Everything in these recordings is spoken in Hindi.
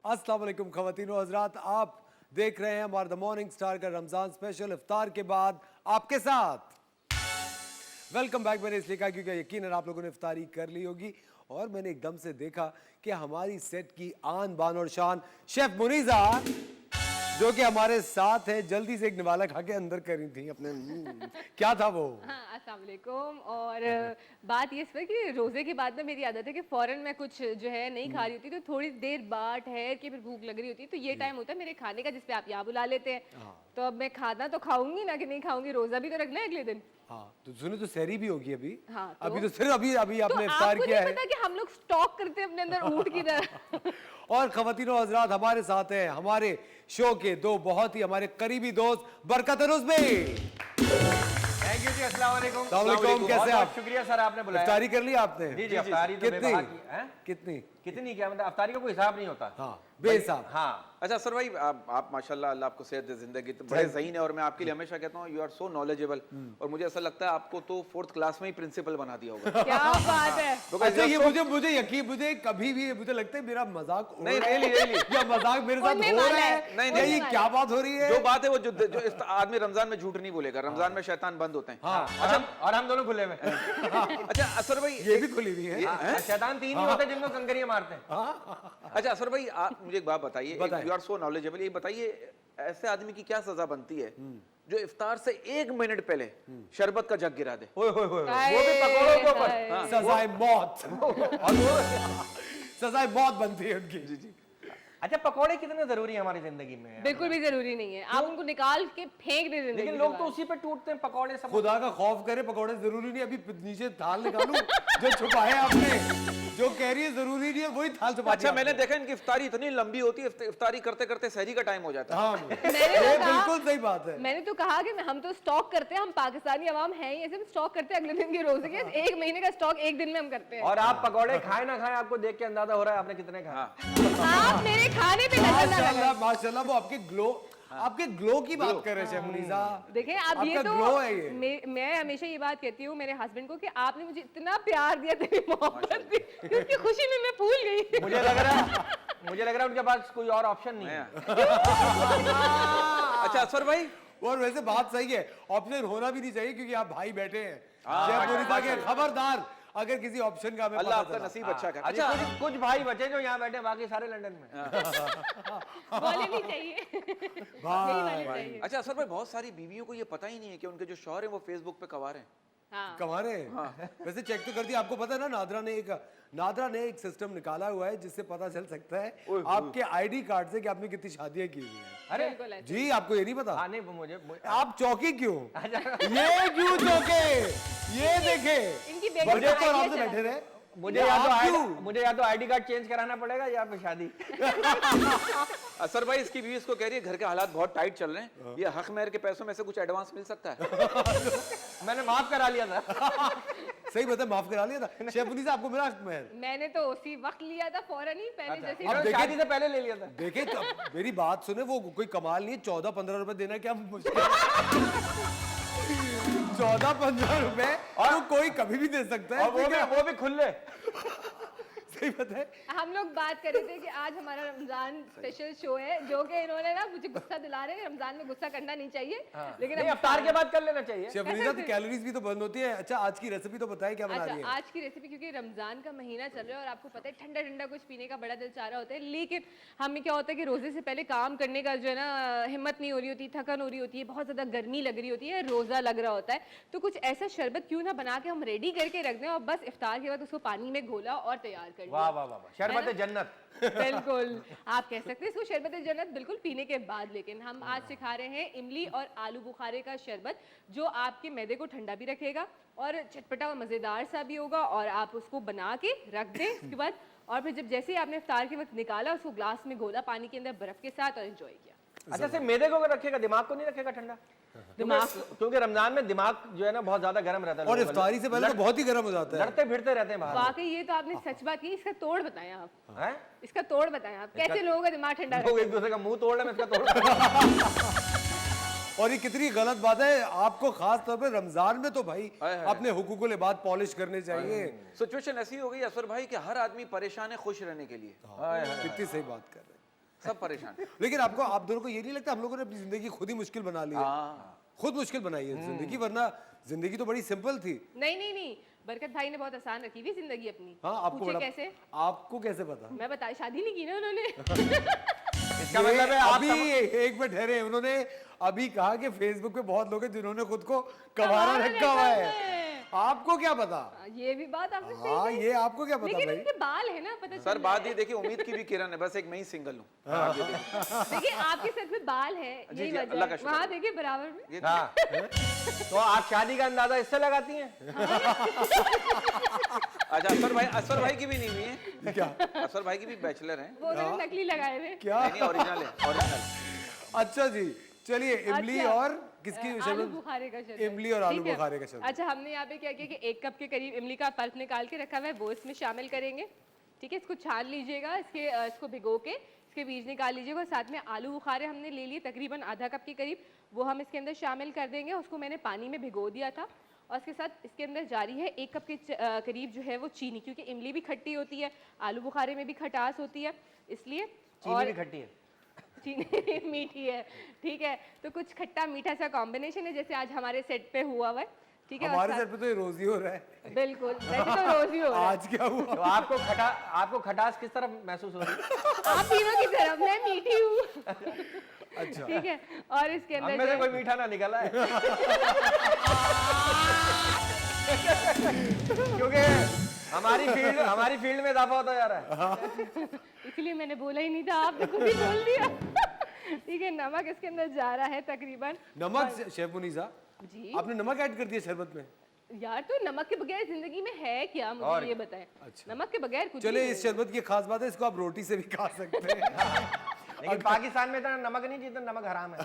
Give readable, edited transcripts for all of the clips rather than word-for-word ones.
अस्सलाम वालेकुम ख़वातीन और हज़रात, आप देख रहे हैं हमारा द मॉर्निंग स्टार का रमज़ान स्पेशल इफ्तार के बाद आपके साथ। Welcome back. मैंने इसलिए कहा क्योंकि यकीनन आप लोगों ने इफ्तारी कर ली होगी और मैंने एकदम से देखा कि हमारी सेट की आन बान और शान शेफ मुनीज़ा जो कि हमारे साथ है, जल्दी से एक निवाला खा के अंदर करी थी अपने क्या था वो? हाँ, अस्सलाम वालेकुम। और बात ये है कि रोज़े के बाद ना मेरी आदत है कि फ़ौरन मैं कुछ जो है नहीं खा रही होती, तो थोड़ी देर बाद ठहर के फिर भूख लग रही होती है, तो ये टाइम होता है मेरे खाने का जिस पे आप यहाँ बुला लेते हैं। तो अब मैं खाना तो खाऊंगी ना कि नहीं खाऊंगी, रोज़ा भी तो रखना है अगले दिन। हाँ तो सुनो, तो सहरी भी होगी अभी। हाँ, अभी तो सिर्फ अभी तो आपने इफ्तार आपको किया नहीं है। पता कि हम लोग स्टॉक करते हैं अपने अंदर ऊँट की तरह। और ख़वातीन और हज़रात, हमारे साथ हैं हमारे शो के दो बहुत ही हमारे करीबी दोस्त बरकत और उस्मे। थैंक यू जी, अस्सलाम वालेकुम। अस्सलाम वालेकुम, कैसे आप? शुक्रिया सर, आपने बुलाया। इफ्तारी कर ली आपने? जी जी, अफ्तारी तो कितनी बेबहा की है। कितनी कितनी क्या मतलब, अफ्तारी का कोई हिसाब नहीं होता। हाँ बेहिसाब। हाँ अच्छा सर भाई, आप माशाल्लाह, अल्लाह आपको सेहत दे, जिंदगी तो बड़े ज़हीन है और मैं आपके लिए हमेशा कहता हूँ यू आर सो नॉलेजेबल, और मुझे ऐसा लगता है आपको तो 4th क्लास में ही प्रिंसिपल बना दिया होगा। क्या बात है। अच्छा ये मुझे यकीन, मुझे कभी भी मुझे लगता है मेरा मजाक हो नहीं, रहा है really। या मजाक मेरे साथ उनमें हो रहा वाला है, है। नहीं, या नहीं, ये क्या बात हो रही है? जो बात है वो जो इस आदमी रमजान में झूठ नहीं बोलेगा, रमजान में शैतान बंद होते हैं। हाँ और हम दोनों खुले में। अच्छा असर भाई, ये भी खुली हुई है। शैतान तीन ही होते हैं जिनको कंकरियां मारते हैं। अच्छा असर भाई, आप मुझे एक बात बताइए, बताएं। यू आर सो नॉलेजेबल, ये बताइए ऐसे आदमी की क्या सजा बनती है जो इफ्तार से 1 मिनट पहले शरबत का जग गिरा दे? ओए होए होए, हाय, वो भी पकौड़ों के ऊपर। हाय। सजाए मौत सजाए मौत बनती है उनकी। जी जी। अच्छा, पकौड़े कितने जरूरी है हमारी जिंदगी में? बिल्कुल भी जरूरी नहीं है, आप उनको निकाल के फेंक दे देंगे। लेकिन लोग तो उसी पे टूटते हैं, पकौड़े सब। खुदा का खौफ करे, पकौड़े जरूरी नहीं। अभी नीचे थाल निकालूं जो छुपाए आपने, जो कह रही है जरूरी नहीं है वही थाल छुपा। अच्छा मैंने देखा इनकी इफ्तारी इतनी लंबी होती है, इफ्तारी करते करते सहरी का टाइम हो जाता है। हाँ मैंने ये तो कहा- बिल्कुल सही बात है। मैंने तो कहा कि हम तो स्टॉक करते हैं, हम पाकिस्तानी अवाम हैं ही ऐसे, हम स्टॉक करते हैं अगले दिन के रोजे के। 1 महीने का स्टॉक 1 दिन में हम करते हैं। और आप पकौड़े खाए ना खाए, आपको देख के अंदाजा हो रहा है आपने कितने खाए। आप मेरे खाने पे नजर ना माशाल्लाह लगाएं। माशाल्लाह, वो आपके ग्लो की बात कर रहे हैं शेफ मुनीज़ा। देखिए अब ये आपका तो ग्लो है ये। मैं हमेशा ये बात कहती हूँ मेरे हस्बैंड को कि आपने मुझे इतना प्यार दिया, तेरी मोहब्बत दी, कि उसकी खुशी में मैं भूल गई। मुझे लग रहा है उनके पास कोई और ऑप्शन नहीं है। अच्छा असर भाई, और वैसे बात सही है, ऑप्शन होना भी नहीं चाहिए क्योंकि आप भाई बैठे हैं शेफ मुनीज़ा के। खबरदार अगर किसी ऑप्शन का हमें अल्लाह पता आपका चला। नसीब अच्छा कर। अच्छा, अच्छा कुछ भाई बचे जो यहाँ बैठे, बाकी सारे लंदन में। बोले नहीं चाहिए, नहीं बोले चाहिए। अच्छा असर भाई, बहुत सारी बीवियों को ये पता ही नहीं है कि उनके जो शौहर हैं वो फेसबुक पे कवार हैं। हाँ। कमा रहे हैं। वैसे चेक तो कर दिया। आपको पता है ना, नादरा ने एक सिस्टम निकाला हुआ है जिससे पता चल सकता है आपके आईडी कार्ड से कि आपने कितनी शादियां की हुई हैं। अरे बिल्कुल ऐसे। जी आपको ये नहीं पता? हाँ नहीं, मुझे आप चौकी क्यों? ये क्यों चौके? ये देखे इनकी बेटी बरकत को और idea आपसे चला। बैठे रहे। मुझे या तो आईडी कार्ड चेंज कराना पड़ेगा या फिर शादी। असर भाई, इसकी बीवी इसको कह रही है घर के हालात बहुत टाइट चल रहे हैं, ये हक मेहर के पैसों में से कुछ एडवांस मिल सकता है? मैंने माफ करा लिया था। सही बता, माफ करा लिया था शेफ मुनीज़ा, आपको मेरा हक महल। मैंने तो उसी वक्त लिया था, फौरन ही पहले जैसे अब अब देखे- शादी से पहले ले लिया था। देखे तो मेरी बात सुने, वो कोई कमाल नहीं है। 14-15 रुपए देना क्या मुश्किल? 14-15 रुपए और कोई कभी भी दे सकता है। और वो भी खुले। सही बात है। हम लोग बात कर रहे थे कि आज हमारा रमजान स्पेशल शो है, जो कि इन्होंने ना मुझे गुस्सा दिला रहे हैं। रमजान में गुस्सा करना नहीं चाहिए, लेकिन नहीं, अफ्तार के बाद कर लेना चाहिए। शेफ मुनीज़ा, तो कैलोरीज भी तो बंद होती है। अच्छा आज की रेसिपी तो बताइए, क्या बना रही अच्छा, है? आज की रेसिपी, क्योंकि रमजान का महीना चल रहा है और आपको पता है ठंडा ठंडा कुछ पीने का बड़ा दिल चाह रहा होता है, लेकिन हमें क्या होता है कि रोजे से पहले काम करने का जो है ना हिम्मत नहीं हो रही होती, थकन हो रही होती है, बहुत ज्यादा गर्मी लग रही होती है, रोजा लग रहा होता है, तो कुछ ऐसा शरबत क्यों ना बना के हम रेडी करके रख दें और बस इफ्तार के बाद उसको पानी में घोला और तैयार कर वाह लिया। वाह वाह, शरबत जन्नत। बिल्कुल, आप कह सकते हैं इसको शरबत जन्नत, बिल्कुल पीने के बाद। लेकिन हम आज सिखा रहे हैं इमली और आलू बुखारे का शरबत, जो आपके मैदे को ठंडा भी रखेगा और चटपटा और मज़ेदार सा भी होगा। और आप उसको बना के रख दें उसके बाद, और फिर जैसे ही आपने इफ्तार के वक्त निकाला, उसको ग्लास में घोला पानी के अंदर बर्फ के साथ और एंजॉय किया। अच्छा, सिर्फ मैदे को रखेगा, दिमाग को नहीं रखेगा ठंडा? क्योंकि रमजान में दिमाग जो है ना बहुत ज्यादा गर्म रहता है, और इफ्तारी से पहले तो बहुत ही गर्म हो जाता है। लड़ते फिरते रहते हैं बाहर। वाकई ये तो आपने सच बात की। इसका तोड़ बताएं आप, हैं? इसका तोड़ बताएं आप, कैसे लोगों का दिमाग ठंडा लोग रहे। एक दूसरे का मुंह तोड़ रहे हैं, मैं इसका तोड़। और ये कितनी गलत बात है। आपको खास तौर पे रमजान में तो भाई हाय हाय। अपने हुकूकुल इबाद पॉलिश करने चाहिए। सिचुएशन ऐसी हो गई असर भाई कि हर आदमी परेशान है खुश रहने के लिए। कितनी सही बात कर रहे हैं। सब परेशान। लेकिन आपको, आप दोनों को ये नहीं लगता हम लोगों ने अपनी जिंदगी खुद ही मुश्किल बना ली है? खुद मुश्किल बनाई है जिंदगी, वरना जिंदगी तो बड़ी सिंपल थी। नहीं, बरकत भाई ने बहुत आसान रखी हुई जिंदगी अपनी। हाँ, आपको पूछे बड़ा, कैसे? आपको कैसे पता? मैं बता, शादी नहीं की ना उन्होंने। इसका मतलब है आप अभी एक मिनट ठहरे, उन्होंने अभी कहा कि फेसबुक पे बहुत लोग हैं जिन्होंने खुद को कवारा रखा हुआ है। आपको क्या पता? ये भी बात आपने सही हाँ, कही। ये आपको क्या पता लेकिन भाई? इनके बाल है ना, पता चल सर रहा बात है। ये देखिए, उम्मीद की भी किरण है, बस एक मैं ही सिंगल हूँ। देखिए आपके सर में बाल है, जी, यही जी, वजह अल्लाह का है। शुक्र वहाँ है। देखिए बराबर में। हाँ। तो आप शादी का अंदाजा इससे लगाती हैं? अच्छा, असफर भाई की भी नहीं हुई है क्या? असफर भाई की भी बैचलर हैं। वो उन्होंने नकली लगाए हुए। क्या? नहीं ओरिजिनल है, ओरिजिनल। अच्छा जी, चलिए इमली अच्छा, और किसकी आलू शरबत? बुखारे का शरबत। इमली और आलू ठीक है? बुखारे का शरबत। अच्छा, हमने यहाँ पे क्या किया कि 1 कप के करीब इमली का पल्प निकाल के रखा हुआ है, वो इसमें शामिल करेंगे। ठीक है, इसको छान लीजिएगा, इसको भिगो के इसके बीज निकाल लीजिएगा। साथ में आलू बुखारे हमने ले लिए तकरीबन आधा कप के करीब, वो हम इसके अंदर शामिल कर देंगे। उसको मैंने पानी में भिगो दिया था। और इसके साथ इसके अंदर जारी है 1 कप के करीब जो है वो चीनी, क्योंकि इमली भी खट्टी होती है, आलू बुखारे में भी खटास होती है, इसलिए। चीनी भी खट्टी है। चीनी मीठी है, ठीक है। तो कुछ खट्टा मीठा सा कॉम्बिनेशन है, जैसे आज हमारे सेट पे हुआ हुआ है। ठीक है, हमारे सर पे तो ये रोज ही हो रहा है। बिल्कुल, वैसे तो रोज ही हो रहा है। आज क्या हुआ? तो आपको खटास किस तरह महसूस हो रही है? आप तीनों की तरफ, मैं मीठी हूँ। अच्छा, ठीक है, और इसके हम अंदर में से जो कोई मीठा ना निकला है। क्योंकि हमारी फील्ड में इजाफा होता जा रहा है। इसलिए मैंने बोला ही नहीं था, आपने खुद ही बोल दिया। ठीक है, नमक इसके अंदर जा रहा है तकरीबन। नमक शेफ मुनीसा, जी आपने नमक ऐड कर दिया शरबत में? यार, तो नमक के बगैर जिंदगी में है क्या, मुझे ये बताएं। अच्छा। नमक के बगैर कुछ चले, नहीं इस शरबत की खास बात है, इसको आप रोटी से भी खा सकते हैं। लेकिन पाकिस्तान में इतना नमक नहीं, जितना नमक हराम है।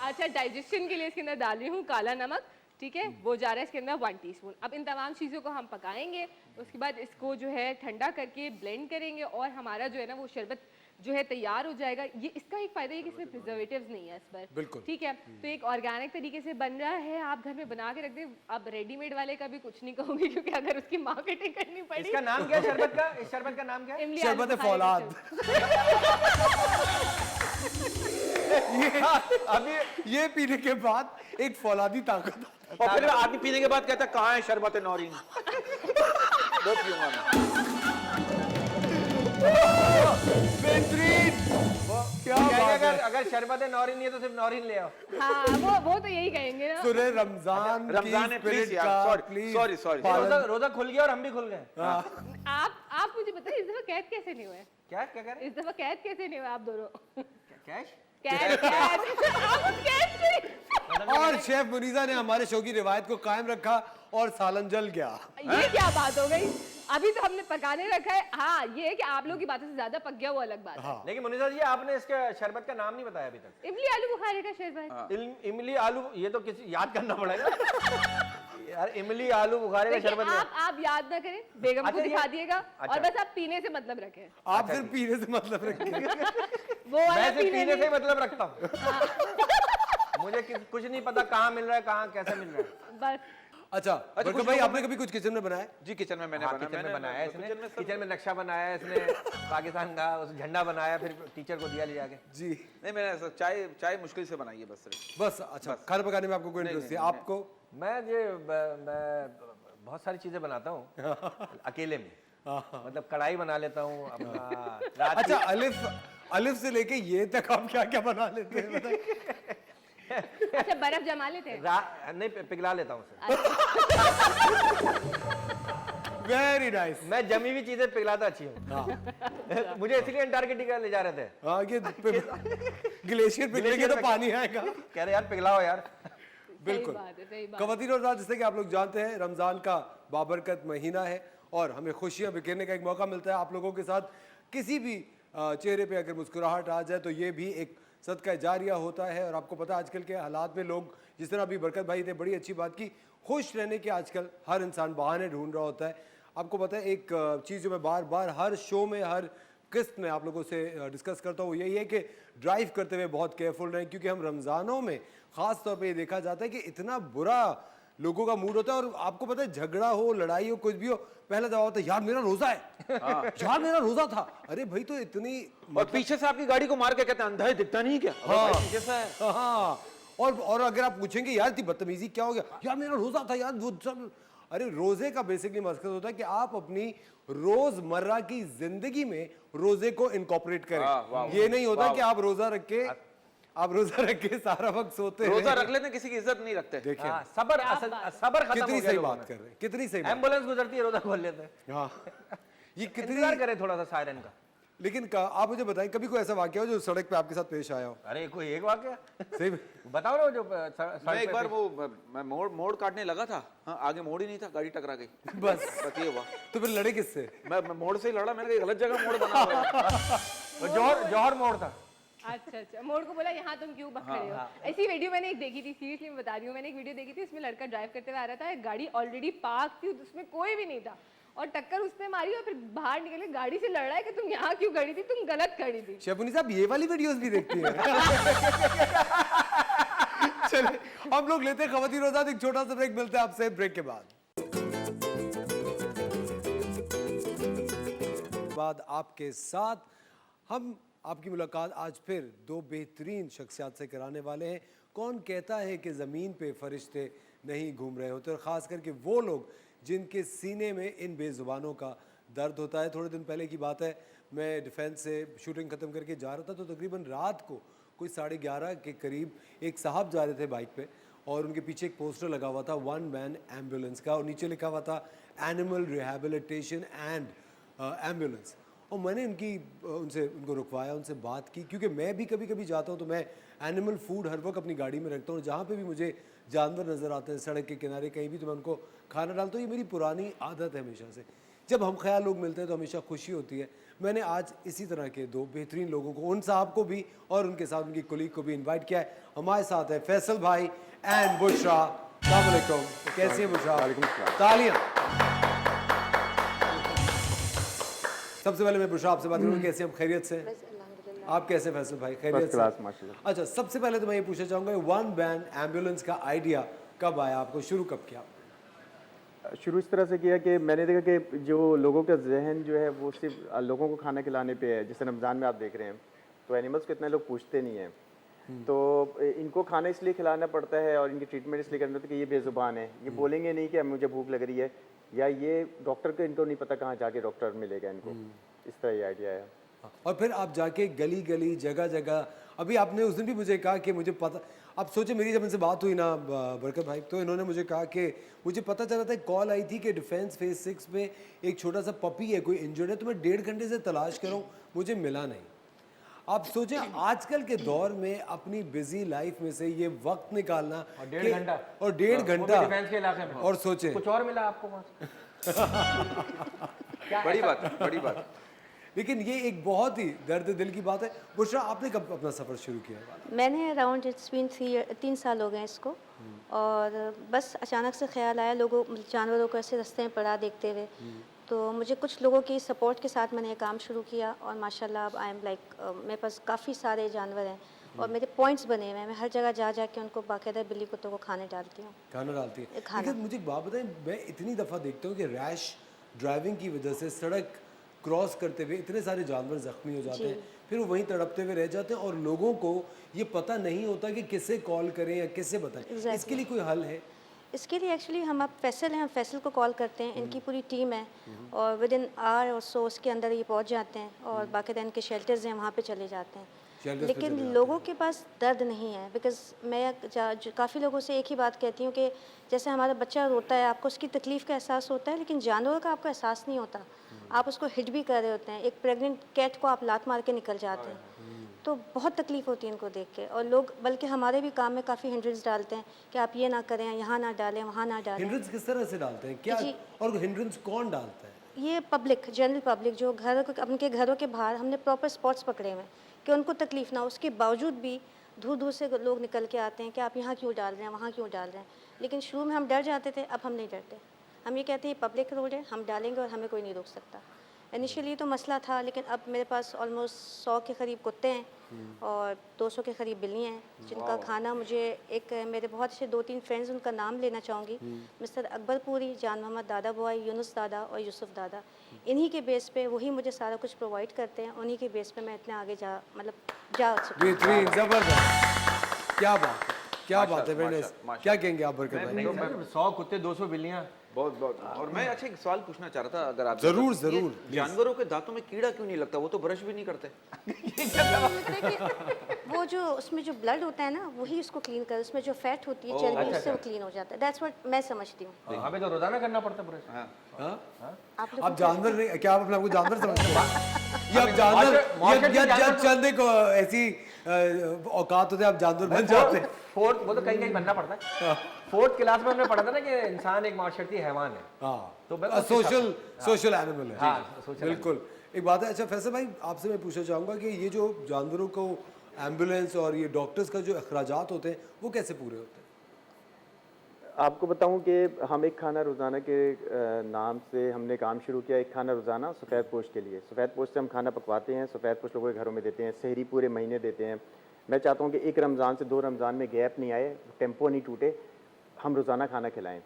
अच्छा, डाइजेशन के लिए इसके अंदर डाल रही हूँ काला नमक। ठीक है, वो जा रहा है इसके अंदर 1 टीस्पून। अब इन तमाम चीज़ों को हम पकाएंगे, उसके बाद इसको जो है ठंडा करके ब्लेंड करेंगे, और हमारा जो है ना वो शरबत जो है तैयार हो जाएगा। ये इसका एक फायदा है कि इसमें प्रिजर्वेटिव्स नहीं है इस पर। बिल्कुल। ठीक है, तो एक ऑर्गेनिक तरीके से बन रहा है, आप घर में बना के रख दें। अब रेडीमेड वाले का भी कुछ नहीं कहूँगी, क्योंकि अगर उसकी मार्केटिंग करनी पड़ी। इसका नाम क्या है शरबत का? इस शरबत का नाम क्या है? इमली शरबत आलू है फौलाद। बुखारे अभी ये पीने के बाद एक फौलादी ताकत। और फिर आदमी पीने के बाद कहता है कहाँ है शरबत नौरीन? वो पीऊंगा मैं। बेहतरीन, क्या बात है। अगर शरबत नौरीन नहीं है तो सिर्फ नौरीन ले आओ। हाँ, वो तो यही कहेंगे ना। सुरे रमजान रमजान है, प्लीज यार, सॉरी। रोजा खुल गया और हम भी खुल गए। आप मुझे बताइए, इस दफा कैद कैसे नहीं हुए? क्या कह रहे हैं? इस दफा कैद कैसे नहीं हुए आप दोनों? कैश? कैद आप कैद नहीं। और शेफ मुनीसा ने हमारे शो की रिवायत को कायम रखा और सालन जल गया। ये क्या बात हो गई? अभी तो हमने पकाने रखा है। हाँ, ये है कि आप लोगों की बातों से ज्यादा पक गया, वो अलग बात है। हाँ। लेकिन मुनीसा जी, आपने इसके शरबत का नाम नहीं बताया अभी तक। इमली आलू बुखारे का शरबत। इमली आलू, ये तो किसी याद करना पड़ेगा। यार, इमली आलू बुखारे का देखिए, शरबत आप याद ना करें, बेगम को अच्छा, दिखा ये- दिएगा, अच्छा। और बस आप पीने से मतलब रखें। आप सिर्फ पीने से मतलब रखिए। वो वाला मैं सिर्फ पीने पीने से नहीं। ही मतलब रखता हूँ। मुझे कुछ नहीं पता कहाँ मिल रहा है, कहाँ कैसे मिल रहा है। बस अच्छा, कुछ बरकत भाई, लोगों आपने कभी कुछ किचन में बनाया? जी, किचन में मैंने हाँ, बना, किचन में मैंने बनाया है इसने। किचन में सब- किचन में नक्शा बनाया है इसने, पाकिस्तान का उस झंडा बनाया, फिर टीचर को दिया ले जाके। जी, नहीं, मैंने चाय मुश्किल से बनाई है बस सिर्फ। बस। अच्छा, खाना पकाने में आपको कोई इंटरेस्ट है? आपको? मैं बहुत सारी चीजें बनाता हूँ अकेले में। मतलब कढ़ाई बना लेता हूँ अपना रात अच्छा, अलिफ से लेके ये तक आप क्या क्या बना लेते हैं बताइए? अच्छा, बर्फ जमा लेते हैं। नहीं, पिघला लेता हूँ उसे। Very nice. मैं जमी हुई चीजें पिघलाता अच्छी हूँ। मुझे इसलिए अंटार्कटिका ले जा रहे थे। हाँ, ये ग्लेशियर पिघलेंगे तो पानी आएगा। कह रहे यार पिघलाओ यार। बिल्कुल। सही बात। ख़वातीन और हज़रात, जैसे कि आप लोग जानते हैं, रमज़ान का बाबरकत महीना है और हमें खुशियाँ बिखेरने का एक मौका मिलता है। आप लोगों के साथ किसी भी चेहरे पे अगर मुस्कुराहट आ जाए तो ये भी एक सदका जारिया होता है। और आपको पता है आजकल के हालात में लोग, जिस तरह अभी बरकत भाई ने बड़ी अच्छी बात की, खुश रहने के आजकल हर इंसान बहाने ढूंढ रहा होता है। आपको पता है एक चीज़ जो मैं बार बार हर शो में, हर किस्त में आप लोगों से डिस्कस करता हूँ, वो यही है कि ड्राइव करते हुए बहुत केयरफुल रहें, क्योंकि हम रमज़ानों में ख़ास तौर पे ये देखा जाता है कि इतना बुरा लोगों का मूड होता है और आपको पता है झगड़ा हो लड़ाई हो कुछ भी हो पहला जवाब होता है यार मेरा रोजा है यार मेरा रोजा था। अरे भाई तो इतनी और पीछे से आपकी गाड़ी को मार के कहते हैं अंधा है दिखता नहीं क्या? अबे भाई, पीछे से है। हाँ और अगर आप पूछेंगे यार इतनी बदतमीजी क्या हो गया यार मेरा रोजा था यार वो सब। अरे रोजे का बेसिकली मकसद होता है कि आप अपनी रोजमर्रा की जिंदगी में रोजे को इनकॉर्पोरेट वाह, वाह, करें। ये नहीं होता वाह, कि आप रोजा रख के सारा वक्त सोते हैं। रोजा रख लेते हैं, किसी की इज्जत नहीं रखते। देखिए सबर सबर खत्म कितनी हो गया सही लोगों बात में। कर रहे हैं कितनी सही बात। एम्बुलेंस गुजरती है रोजा खोल लेते हैं। हाँ ये कितनी इंतजार करें थोड़ा सा सायरन का। लेकिन आप मुझे बताएं कभी कोई ऐसा वाकया हो जो सड़क पे आपके साथ पेश आया हो? अरे कोई एक वाक्य सही में? बताओ ना जो मैं एक बार वो मैं मोड़ काटने लगा था, हाँ आगे मोड़ ही नहीं था, गाड़ी टकरा गई। बस ये हुआ। तो फिर लड़े किससे? मैं मोड़ से ही लड़ा, मैंने कहा गलत जगह मोड़ बना हुआ है। जौहर मोड़ था। अच्छा मोड़ को बोला यहाँ तुम क्यों बक रहे हो। ऐसी वीडियो मैंने एक देखी थी, सीरियसली मैं बता रही हूँ, मैंने एक वीडियो देखी थी, उसमें लड़का ड्राइव करते हुए आ रहा था, गाड़ी ऑलरेडी पार्क थी, उसमें कोई भी नहीं था और टक्कर उसने मारी और फिर बाहर निकल के गाड़ी से लड़ रहा है कि तुम यहाँ क्यों खड़ी थी, तुम गलत खड़ी थी। शेफुनी साहब ये वाली वीडियोस भी देखती हैं? चलिए हम लोग लेते हैं खवातीन रोजात, एक छोटा सा ब्रेक, मिलते हैं आपसे ब्रेक के बाद आपके साथ हम आपकी मुलाकात आज फिर दो बेहतरीन शख्सियात से कराने वाले हैं। कौन कहता है कि ज़मीन पे फरिश्ते नहीं घूम रहे होते, और ख़ास करके वो लोग जिनके सीने में इन बेज़ुबानों का दर्द होता है। थोड़े दिन पहले की बात है, मैं डिफेंस से शूटिंग ख़त्म करके जा रहा था तो तकरीबन रात को कोई 11:30 के करीब एक साहब जा रहे थे बाइक पे और उनके पीछे एक पोस्टर लगा हुआ था 1 मैन एम्बुलेंस का और नीचे लिखा हुआ था एनिमल रिहैबिलिटेशन एंड एम्बुलेंस। और मैंने उनको रुकवाया, उनसे बात की, क्योंकि मैं भी कभी कभी जाता हूँ तो मैं एनिमल फूड हर वक्त अपनी गाड़ी में रखता हूँ। जहाँ पे भी मुझे जानवर नज़र आते हैं सड़क के किनारे कहीं भी, तो मैं उनको खाना डालता हूँ। ये मेरी पुरानी आदत है हमेशा से। जब हम ख्याल लोग मिलते हैं तो हमेशा खुशी होती है। मैंने आज इसी तरह के दो बेहतरीन लोगों को, उन साहब को भी और उनके साथ उनकी कुलीग को भी इन्वाइट किया है। हमारे साथ है फैसल भाई एंड बुशरा। अस्सलाम वालेकुम, कैसी है बुशरा? तालियां। सबसे पहले मैं बुशरा आपसे बात करूँ, कैसे हम खैरियत से? आप कैसे फैसल भाई? खैरियत से? माशाल्लाह। अच्छा, सबसे पहले तो मैं ये पूछना चाहूँगा 1 मैन एम्बुलेंस का आइडिया कब आया आपको, शुरू कब किया? शुरू इस तरह से किया कि मैंने देखा कि जो लोगों का जहन जो है वो सिर्फ लोगों को खाना खिलाने पे है। जैसे रमज़ान में आप देख रहे हैं तो एनिमल्स को इतने लोग पूछते नहीं हैं, तो इनको खाना इसलिए खिलाना पड़ता है और इनकी ट्रीटमेंट इसलिए करना पड़ता है कि ये बेज़ुबान है, ये बोलेंगे नहीं कि मुझे भूख लग रही है, या ये डॉक्टर को इनको नहीं पता कहाँ जाके डॉक्टर मिलेगा इनको। इस तरह ये आइडिया है। और फिर आप जाके गली गली जगह जगह, अभी आपने उस दिन भी मुझे कहा कि मुझे पता, आप सोचे मेरी जब इनसे बात हुई ना बरकत भाई, तो इन्होंने मुझे कहा कि मुझे पता चला था, कॉल आई थी कि डिफेंस फेज 6 में एक छोटा सा पपी है, कोई इंजर्ड है, तो मैं 1.5 घंटे से तलाश कर रहा हूँ, मुझे मिला नहीं। आप सोचें आजकल के दौर में अपनी बिजी लाइफ में से ये वक्त निकालना और 1.5 घंटा और 1.5 घंटा डिफेंस के इलाके में, और सोचें कुछ और मिला आपको वहाँ से? बड़ी बात, बड़ी बात। लेकिन ये एक बहुत ही दर्द दिल की बात है। बुशरा, आपने कब अपना सफ़र शुरू किया? मैंने अराउंड इट्स बीन 3 साल हो गए इसको, और बस अचानक से ख्याल आया लोगों जानवरों को ऐसे रास्ते में पड़ा देखते हुए, तो मुझे कुछ लोगों की सपोर्ट के साथ मैंने ये काम शुरू किया और माशाल्लाह अब आई एम लाइक मेरे पास काफ़ी सारे जानवर हैं और मेरे पॉइंट्स बने हुए हैं। मैं हर जगह जा के उनको बाकायदा बिल्ली कुत्तों को खाने डालती हूँ। खाना डालती है? खाना। लेकिन मुझे एक बात बताएं, मैं इतनी दफ़ा देखता हूँ कि रैश ड्राइविंग की वजह से सड़क क्रॉस करते हुए इतने सारे जानवर ज़ख्मी हो जाते हैं, फिर वो वहीं तड़पते हुए रह जाते हैं और लोगों को ये पता नहीं होता कि किसे कॉल करें या किसे बताएं। इसके लिए कोई हल है? इसके लिए एक्चुअली हम आप फैसल हैं, हम फैसल को कॉल करते हैं, इनकी पूरी टीम है और विद इन आवर और सो उसके अंदर ये पहुंच जाते हैं और बाकायदा इनके शेल्टर्स हैं वहाँ पे चले जाते हैं। लेकिन लोगों के पास दर्द नहीं है, बिकॉज मैं काफ़ी लोगों से एक ही बात कहती हूँ कि जैसे हमारा बच्चा रोता है, आपको उसकी तकलीफ़ का एहसास होता है, लेकिन जानवरों का आपको एहसास नहीं होता। आप उसको हिट भी कर रहे होते हैं, एक प्रेग्नेंट कैट को आप लात मार के निकल जाते हैं, तो बहुत तकलीफ़ होती है इनको देख के। और लोग बल्कि हमारे भी काम में काफ़ी हिंड्रेंस डालते हैं कि आप ये ना करें, यहाँ ना डालें, वहाँ ना डालें। हिंड्रेंस किस तरह से डालते हैं क्या, और हिंड्रेंस कौन डालता है? ये पब्लिक, जनरल पब्लिक जो उनके घरों के बाहर हमने प्रॉपर स्पॉट्स पकड़े हुए हैं कि उनको तकलीफ़ ना हो। उसके बावजूद भी दूर दूर से लोग निकल के आते हैं कि आप यहाँ क्यों डाल रहे हैं, वहाँ क्यों डाल रहे हैं। लेकिन शुरू में हम डर जाते थे, अब हम नहीं डरते। हम ये कहते हैं पब्लिक रोड है, हम डालेंगे और हमें कोई नहीं रोक सकता। इनिशियली तो मसला था, लेकिन अब मेरे पास ऑलमोस्ट 100 के करीब कुत्ते हैं और 200 के करीब बिल्लियाँ हैं, जिनका खाना मुझे एक मेरे बहुत अच्छे 2-3 फ्रेंड्स, उनका नाम लेना चाहूँगी, मिस्टर अकबरपुरी, जान मोहम्मद दादा बॉय, यूनुस दादा और यूसुफ दादा। इन्हीं के बेस पे वही मुझे सारा कुछ प्रोवाइड करते हैं, उन्हीं के बेस पे मैं इतने आगे जा सकती हूँ। बेहतरीन, जबरदस्त, क्या बात है, क्या बात है, वेरी नाइस। क्या कहेंगे आप बरकत भाई? 100 कुत्ते 200 बिल्लियां। बहुत बहुत। और मैं अच्छा एक सवाल पूछना चाह रहा था, अगर आप जरूर जरूर। जानवरों के दांतों में कीड़ा क्यों नहीं लगता? वो तो ब्रश भी नहीं करते। वो जो उसमें जो ब्लड होता है ना, वही उसको क्लीन कर, उसमें जो फैट होती है चर्बी, उससे वो क्लीन हो जाता है। दैट्स व्हाट मैं समझती हूँ। हमें तो रोजाना करना पड़ता है ब्रश। आप जानवर नहीं, क्या आप अपने आप को जानवर समझते हैं? ये आप जानवर या चंद एक ऐसी औकात होते हैं, आप जानवर बन जाते हैं। फोर्थ, वो तो कहीं कहीं बनना पड़ता है। 4th क्लास में हमने पढ़ा था ना कि इंसान एक माशरती हैवान है। हाँ, तो सोशल एनिमल है। हाँ, social बिल्कुल। एक बात है, अच्छा फैसल भाई, आपसे मैं पूछना चाहूँगा कि ये जो जानवरों को एम्बुलेंस और ये डॉक्टर्स का जो अखराजात होते हैं, वो कैसे पूरे होते हैं? आपको बताऊं कि हम एक खाना रोज़ाना के नाम से हमने काम शुरू किया। एक खाना रोज़ाना सफ़ेद पोश के लिए। सफ़ेद पोश से हम खाना पकवाते हैं, सफ़ेद पोश लोगों के घरों में देते हैं, सहरी पूरे महीने देते हैं। मैं चाहता हूं कि एक रमज़ान से 2 रमज़ान में गैप नहीं आए, टेम्पो नहीं टूटे, हम रोज़ाना खाना खिलाएं।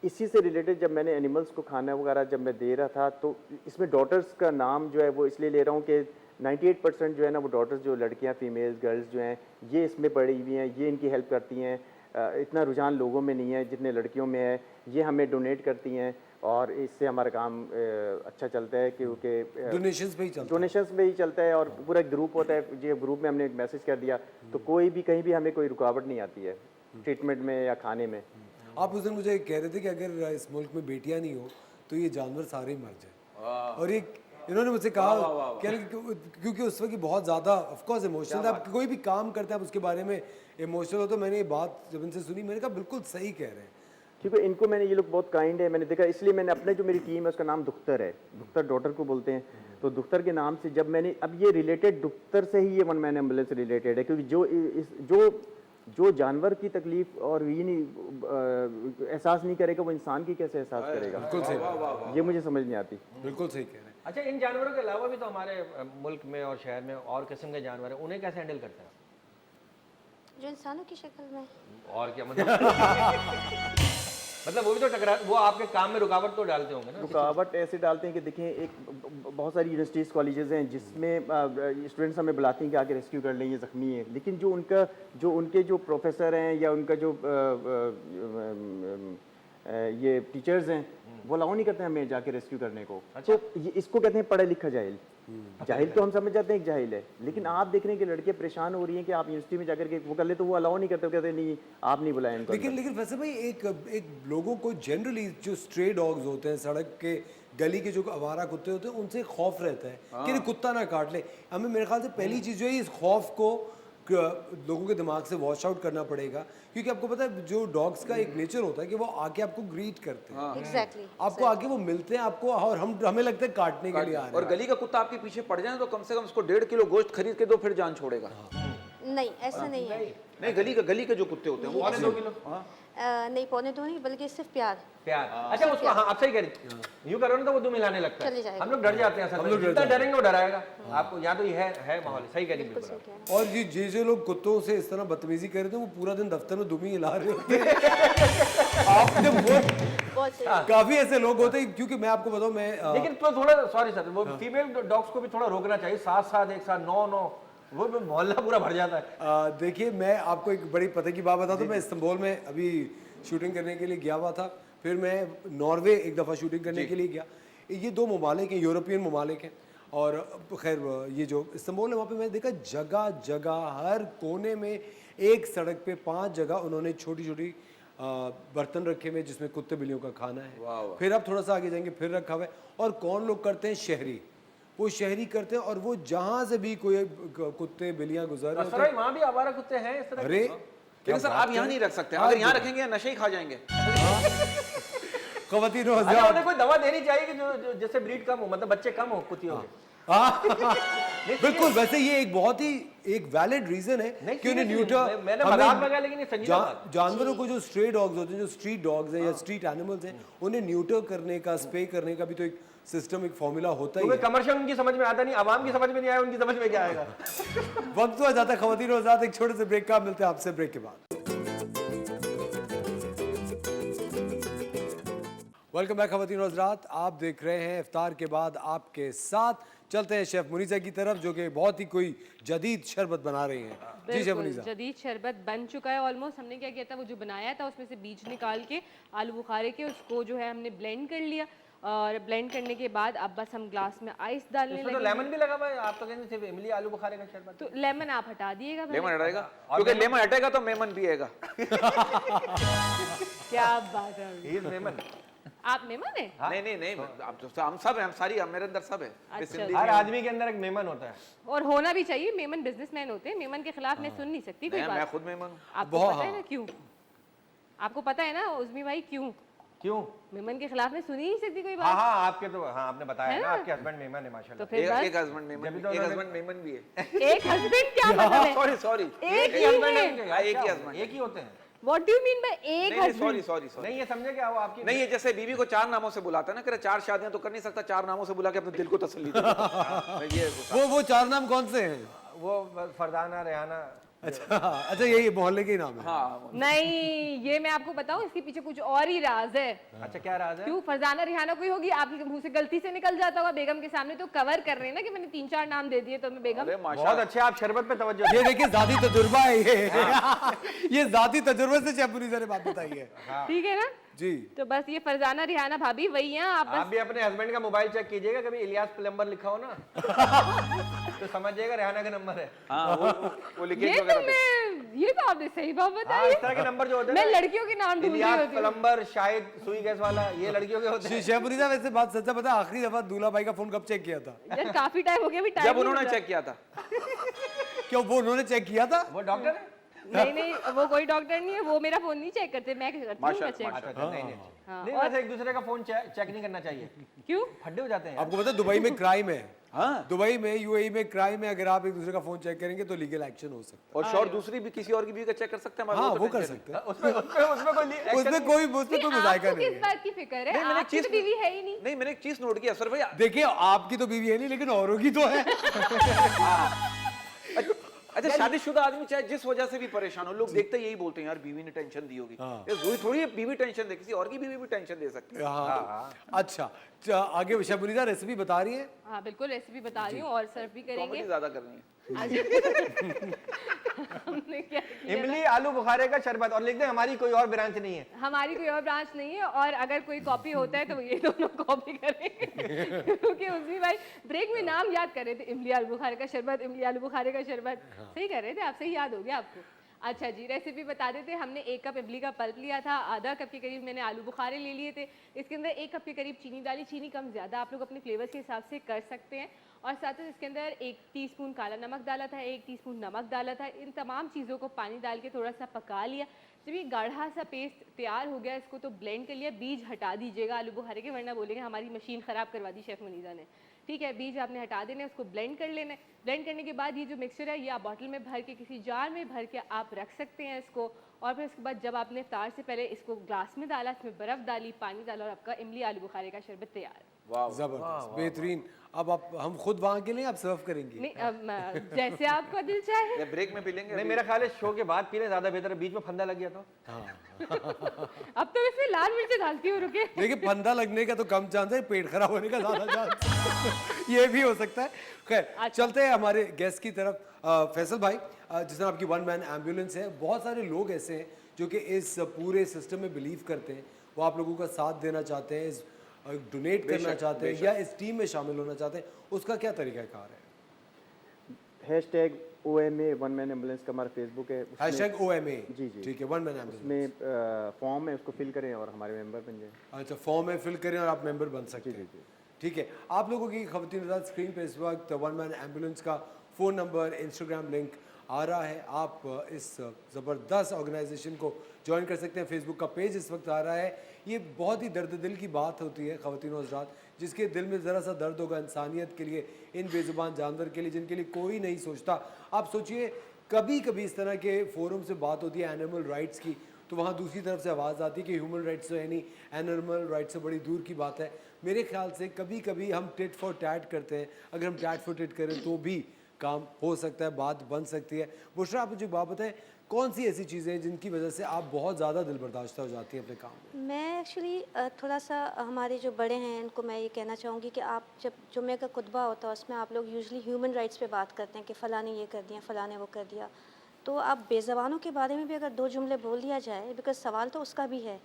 इसी से रिलेटेड जब मैंने एनिमल्स को खाना वगैरह जब मैं दे रहा था, तो इसमें डॉटर्स का नाम जो है वो इसलिए ले रहा हूँ कि 98% जो है ना, वो डॉटर्स, जो लड़कियाँ, फीमेल्स, गर्ल्स जो हैं, ये इसमें पड़ी हुई हैं, ये इनकी हेल्प करती हैं। इतना रुझान लोगों में नहीं है जितने लड़कियों में है। ये हमें डोनेट करती हैं और इससे हमारा काम अच्छा चलता है, क्योंकि डोनेशंस पे ही चलता है। डोनेशंस में ही चलता है। और पूरा एक ग्रुप होता है, जो ग्रुप में हमने एक मैसेज कर दिया, तो कोई भी कहीं भी हमें कोई रुकावट नहीं आती है ट्रीटमेंट में या खाने में। आप उस दिन मुझे कह रहे थे कि अगर इस मुल्क में बेटियां नहीं हो तो ये जानवर सारे ही मर जाए, और ये इन्होंने मुझसे कहा क्योंकि उस वक्त बहुत ज़्यादा ऑफ कोर्स इमोशनल, आप कोई भी काम करते हैं आप उसके बारे में इमोशनल हो। तो मैंने ये बात जब इनसे सुनी, मैंने कहा बिल्कुल सही कह रहे हैं, क्योंकि इनको मैंने, ये लोग बहुत काइंड है, मैंने देखा, इसलिए मैंने अपने, जो मेरी टीम है उसका नाम दुख्तर है, दुख्तर डॉटर को बोलते हैं, तो दुख्तर के नाम से जब मैंने, अब ये रिलेटेड दुख्तर से ही ये 1 मैन एम्बुलेंस से रिलेटेड है, क्योंकि जो जानवर की तकलीफ और ये नहीं एहसास नहीं करेगा, वो इंसान की कैसे एहसास करेगा? बिल्कुल सही, ये मुझे समझ नहीं आती। बिल्कुल सही कह रहे हैं। अच्छा, इन जानवरों के अलावा भी तो हमारे मुल्क में और शहर में और किस्म के जानवर हैं, उन्हें कैसे हैंडल करते हैं? जो इंसानों की शक्ल में। और क्या मतलब? मतलब वो भी तो टकरा, वो आपके काम में रुकावट तो डालते होंगे ना? रुकावट ऐसे डालते हैं कि देखें, एक बहुत सारी यूनिवर्सिटीज़ कॉलेजेस हैं जिसमें स्टूडेंट्स हमें बुलाते हैं कि आके रेस्क्यू कर लें, ये ज़ख्मी है, लेकिन जो उनके जो प्रोफेसर हैं या उनका जो ये टीचर्स हैं, वो अलाउ नहीं करते हमें जाके रेस्क्यू करने को। तो ये इसको कहते हैं पढ़ा लिखा जाहिल। जाहिल तो हम समझ जाते हैं एक जाहिल है, लेकिन आप देख रहे हैं कि लड़कियां परेशान हो रही हैं कि आप यूनिवर्सिटी में जाकर के वो कर ले, तो वो अलाउ नहीं करते, कहते नहीं आप नहीं बुलाएं इनको। लेकिन वैसे भाई एक लोगों को जनरली जो स्ट्रे डॉग्स होते हैं, सड़क के गली के जो आवारा कुत्ते होते हैं, उनसे खौफ रहता है कि कुत्ता ना काट ले। हमें मेरे ख्याल से पहली चीज़ जो है, इस खौफ को लोगों के दिमाग से वॉश आउट करना पड़ेगा, क्योंकि आपको पता है जो डॉग्स का एक नेचर होता है कि वो आके आपको ग्रीट करते हैं। एग्जैक्टली, आपको आके वो मिलते हैं आपको, और हमें लगता है काटने के लिए आ रहे और गली का कुत्ता आपके पीछे पड़ जाए तो कम से कम उसको 1.5 किलो गोश्त खरीद के दो, फिर जान छोड़ेगा। नहीं ऐसा नहीं है। नहीं, गली के जो कुत्ते होते हैं वो 2 किलो नहीं, 1.25 नहीं, बल्कि सिर्फ प्यार। अच्छा, उसको हाँ आप सही कह रही, यूं करो ना तो वो 2 मिलाने लगता चले है। जाएगा। हम लोग डर जाते हैं, असल में जितना डरेंगे वो डराएगा आपको। यहाँ तो ये है माहौल, सही कह रही बिल्कुल। सही कह रहे हैं। और जो लोग कुत्तों से इस तरह बदतमीजी कर रहे थे, वो पूरा दिन दफ्तर में दुमी हिला रहे होते हैं। आपने बहुत सही। काफी ऐसे लोग होते हैं, क्योंकि मैं आपको बताऊं, मैं लेकिन तो थोड़ा सॉरी सर, वो फीमेल डॉग्स को भी थोड़ा रोकना चाहिए, 7 एक साथ 9 वो मोहल्ला पूरा भर जाता है। देखिए, मैं आपको एक बड़ी पते की बात बताता हूँ। मैं इस्तांबुल में अभी शूटिंग करने के लिए गया हुआ था, फिर मैं नॉर्वे एक दफ़ा शूटिंग करने के लिए गया। ये 2 ममालिक हैं, यूरोपियन ममालिक हैं, और खैर ये जो इस्तांबुल है, वहाँ पे मैंने देखा जगह जगह हर कोने में, एक सड़क पे 5 जगह उन्होंने छोटी छोटी बर्तन रखे हुए जिसमें कुत्ते बिल्लियों का खाना है। फिर आप थोड़ा सा आगे जाएंगे, फिर रखा हुआ है। और कौन लोग करते हैं? शहरी, वो शहरी करते हैं, और वो जहाँ से भी कोई कुत्ते बिल्लियाँ गुजर रहे होते हैं, वहाँ भी आवारा कुत्ते हैं इस तरह। अरे लेकिन सर आप यहाँ नहीं रख सकते, अगर यहाँ रखेंगे नशे ही खा जाएंगे। ख़वातीन अच्छा, उन्हें कोई दवा देनी चाहिए कि जो जैसे ब्रीड कम हो, मतलब बच्चे कम हो कुत्तियों के। बिल्कुल, वैसे ये एक बहुत ही एक वैलिड रीजन है नहीं, कि उन्हें seriously, न्यूटर मैंने मजाक में कहा, लेकिन ये संजीदा बात। जानवरों को जो स्ट्रे डॉग्स होते हैं, जो स्ट्रीट डॉग्स हैं या स्ट्रीट एनिमल्स हैं, उन्हें न्यूटर करने का, स्प्रे करने का भी तो एक सिस्टम, एक फॉर्मूला होता ही क्योंकि है। कमर्शियल उनकी समझ में आता नहीं, आवाम की समझ में नहीं आया, उनकी समझ में क्या आएगा। वक्त तो आ जाता है खवातीन और हज़रात, एक छोटे से ब्रेक का, मिलते हैं आपसे ब्रेक के बाद। वेलकम बैक खवातीन और हज़रात, आप देख रहे हैं इफ्तार के बाद आपके साथ। चलते हैं शेफ मुनीसा की तरफ, जो कि बहुत ही कोई जदीद शरबत बना रही हैं। जी शेफ बिल्कुल, मुनीसा। जदीद शरबत बन चुका है ऑलमोस्ट। हमने क्या किया था, वो जो बनाया था उसमें से बीज निकाल के आलू बुखारे के उसको जो है हमने ब्लेंड कर लिया, और ब्लेंड करने के बाद अब बस हम ग्लास में आइस डालने इसमें तो लगे। लेमन भी लगा हुआ है, आप तो कहते सिर्फ इमली आलू बुखारे का शरबत। तो लेमन आप हटा दिएगा पहले। लेमन हटाएगा, क्योंकि लेमन हटेगा तो मेमन पिएगा। क्या बात है, ही इज मेमन। आप मेमन है? नहीं नहीं नहीं, आप तो हम सब हैं, हम सारी, मेरे अंदर सब है। अच्छा। सिंधी हर में- आदमी के अंदर एक मेमन होता है। और होना भी चाहिए, मेमन बिजनेसमैन होते हैं, मेमन के खिलाफ मैं सुन नहीं सकती कोई मैं बात। खुद मेमन हूँ। आपको बहुत, पता है ना क्यों? आपको पता है ना उज़मी भाई क्यों? क्यों? मेमन के खिलाफ मैं सुन ही नहीं सकती कोई हाँ बात। हाँ, आपके तो हाँ आपने बताया है ना, ना? आपके हस्बैंड मेमन है तो माशाल्लाह। फिर बस एक हस्बैंड मेमन, जब भी तो एक उन्होंने- हस्बैंड मेमन भी है। एक हस्बैंड क्या मतलब है? सॉरी सॉरी, एक ही husband है। है, हाँ, एक ही अच्छा, husband एक ही होते हैं। What do you mean by एक नहीं हस्बैंड? Sorry sorry sorry. नहीं, ये समझे क्या वो आपकी नहीं, ये जैसे बीवी को 4 नामों से बुलाता है ना, करे 4 शादियां तो कर नहीं सकता, 4 नामों से बुला के अपने दिल को तसल्ली दे। ये वो 4 नाम कौन से हैं? वो फरदाना, रेहाना। अच्छा अच्छा, यही मोहल्ले के ही नाम है। हाँ, नहीं, ये मैं आपको बताऊं, इसके पीछे कुछ और ही राज है। अच्छा, क्या राज है? क्यों? फरजाना रिहाना कोई होगी, आपके मुंह से गलती से निकल जाता होगा बेगम के सामने, तो कवर कर रहे हैं ना कि मैंने 3-4 नाम दे दिए तो मैं बेगम। अरे बहुत माशाल्लाह। अच्छे, आप शरबत पे तवज्जो। ये देखिए जाती तजुर्बा है ये जाती तजुर्बे से शेफ मुनीसा ने बात बताई है। ठीक है ना? जी। तो बस ये फरजाना रिहाना भाभी वही हैं। आप आप बस भी अपने हस्बैंड का मोबाइल चेक कीजिएगा, कभी इलियास प्लम्बर लिखा हो ना तो समझिएगा रेहाना का नंबर है। हाँ, वो लीकेज ये तो वगैरह पे। ये तो आपने सही बात हाँ, बताई। इस तरह के नंबर जो होते हैं मैं ना, लड़कियों के नाम ढूंढ रही इलियास होती हूँ। प्लम्बर, शायद सुई गैस वाला, ये लड़कियों के होते हैं। शेफ मुनीसा, वैसे बात सच्चा पता, आखिरी दफा दूल्हा भाई का फोन कब चेक किया था? यार काफी टाइम हो गया, अभी टाइम जब उन्होंने चेक किया था। क्यों वो उन्होंने चेक किया था? वो डॉक्टर है? नहीं नहीं, वो कोई डॉक्टर नहीं है, वो मेरा फोन नहीं चेक करते, मैं करती हूँ माशाल्लाह, चेक। अच्छा अच्छा, नहीं नहीं हाँ, नहीं, वैसे एक दूसरे का फोन चेक नहीं करना चाहिए, क्यों? फड्डे हो जाते हैं। आपको पता है दुबई में क्राइम है। हाँ, दुबई में, यूएई में क्राइम है, अगर आप एक दूसरे का फोन चेक करेंगे तो लीगल एक्शन हो सकता और शोर दूसरी भी किसी और की बीवी का चेक कर सकते हैं है। हमारे हाँ, तो वो कर tension सकते हैं। उसमें कोई उसमें कोई मजायका आपको नहीं किस है। बात की फिक्र है? नहीं, मैंने आपकी चीज- तो बीवी है ही नहीं। नहीं, मैंने एक चीज नोट किया सर भैया। देखिए आपकी तो बीवी है नहीं, लेकिन औरों की तो है। अच्छा, शादीशुदा आदमी चाहे जिस वजह से भी परेशान हो, लोग देखते ही यही बोलते हैं यार बीवी ने टेंशन दी होगी। हाँ। ये जरूरी थोड़ी है बीवी टेंशन दे, किसी और की बीवी भी टेंशन दे सकती है। हाँ, अच्छा आगे शेफ मुनीसा रेसिपी बता रही है। हाँ बिल्कुल, रेसिपी बता रही हूँ और सर्व भी करेंगे। कॉमेडी ज्यादा करनी है। हमने क्या किया? इमली आलू बुखारे का शरबत, और लिख दें हमारी कोई और ब्रांच नहीं है। हमारी कोई और ब्रांच नहीं है, और अगर कोई कॉपी होता है तो ये दोनों कॉपी करेंगे। क्योंकि उसी भाई ब्रेक में नाम याद कर रहे थे, इमली आलू बुखारे का शरबत, इमली आलू बुखारे का शरबत। सही कर रहे थे आप, सही याद हो गया आपको। अच्छा जी, रेसिपी बता देते। हमने 1 कप इमली का पल्प लिया था, आधा कप के करीब मैंने आलू बुखारे ले लिए थे। इसके अंदर 1 कप के करीब चीनी डाली, चीनी कम ज़्यादा आप लोग अपने फ्लेवर्स के हिसाब से कर सकते हैं। और साथ ही इसके अंदर 1 टीस्पून काला नमक डाला था, 1 टीस्पून नमक डाला था। इन तमाम चीज़ों को पानी डाल के थोड़ा सा पका लिया। जब ये गाढ़ा सा पेस्ट तैयार हो गया, इसको तो ब्लेंड कर लिया। बीज हटा दीजिएगा आलू बुखारे के, वरना बोलेंगे हमारी मशीन ख़राब करवा दी शेफ मुनीसा ने। ठीक है, बीज आपने हटा देने, उसको ब्लेंड कर लेना है। ब्लेंड करने के बाद ये जो मिक्सचर है, ये आप बॉटल में भर के, किसी जार में भर के आप रख सकते हैं इसको। और फिर उसके बाद जब आपने इफ्तार से पहले इसको ग्लास में डाला, इसमें बर्फ़ डाली, पानी डाला, और आपका इमली आलू बुखारे का शरबत तैयार। वाह, जबरदस्त, बेहतरीन। अब आप हम खुद वहां के लिए आप सर्व करेंगी। नहीं, जैसे आपका दिल चाहे। ये ब्रेक में पी लेंगे। नहीं, मेरा ख्याल है शो के बाद पीने ज्यादा बेहतर है, बीच में फंदा लग गया तो। अब तो इसमें लाल मिर्च डालती हूँ, रुके। देखिए फंदा लगने का तो कम चांस है, पेट खराब होने का ज्यादा चांस ये भी हो सकता है। खैर चलते हैं हमारे गेस्ट की तरफ। फैसल भाई, जिस तरह आपकी 1 मैन एम्बुलेंस है, बहुत सारे लोग ऐसे हैं जो कि इस पूरे सिस्टम में बिलीव करते हैं, वो आप लोगों का साथ देना चाहते हैं, डोनेट करना चाहते हैं, या इस टीम में शामिल होना चाहते हैं, उसका क्या तरीकाकार है? #OMA 1 मैन एम्बुलेंस का हमारा फेसबुक है, #OMA। जी, जी। ठीक है, 1 मैन एम्बुलेंस उसमें फॉर्म है, उसको फिल करें और हमारे मेंबर बन जाए। अच्छा, फॉर्म है, फिल करें और आप मेंबर बन सकते हैं। ठीक है, आप लोगों की खवातीन हज़रात स्क्रीन पे इस वक्त 1 मैन एम्बुलेंस का फ़ोन नंबर, इंस्टाग्राम लिंक आ रहा है, आप इस ज़बरदस्त ऑर्गेनाइजेशन को ज्वाइन कर सकते हैं। फेसबुक का पेज इस वक्त आ रहा है। ये बहुत ही दर्द दिल की बात होती है ख़वातीन और हज़रात, जिसके दिल में ज़रा सा दर्द होगा इंसानियत के लिए, इन बेज़ुबान जानवर के लिए जिनके लिए कोई नहीं सोचता। आप सोचिए, कभी कभी इस तरह के फोरम से बात होती है एनिमल राइट्स की, तो वहाँ दूसरी तरफ से आवाज़ आती है कि ह्यूमन राइट्स तो है नहीं, एनिमल राइट्स से बड़ी दूर की बात है। मेरे ख्याल से कभी कभी हम टिट फॉर टैट करते हैं। अगर हम टैट फॉर टिट करें तो भी काम हो सकता है, बात बन सकती है। बुशरा, आप मुझे बात बताएं, कौन सी ऐसी चीज़ें हैं जिनकी वजह से आप बहुत ज़्यादा दिल बर्दाश्त हो जाती हैं अपने काम में? मैं एक्चुअली थोड़ा सा हमारे जो बड़े हैं इनको मैं ये कहना चाहूँगी कि आप जब जुम्मे का खुतबा होता है उसमें आप लोग यूजुअली ह्यूमन राइट्स पे बात करते हैं कि फ़लाँ ने ये कर दिया, फ़लाँ ने वो कर दिया। तो आप बेज़बानों के बारे में भी अगर 2 जुमले बोल दिया जाए, बिकॉज़ सवाल तो उसका भी है।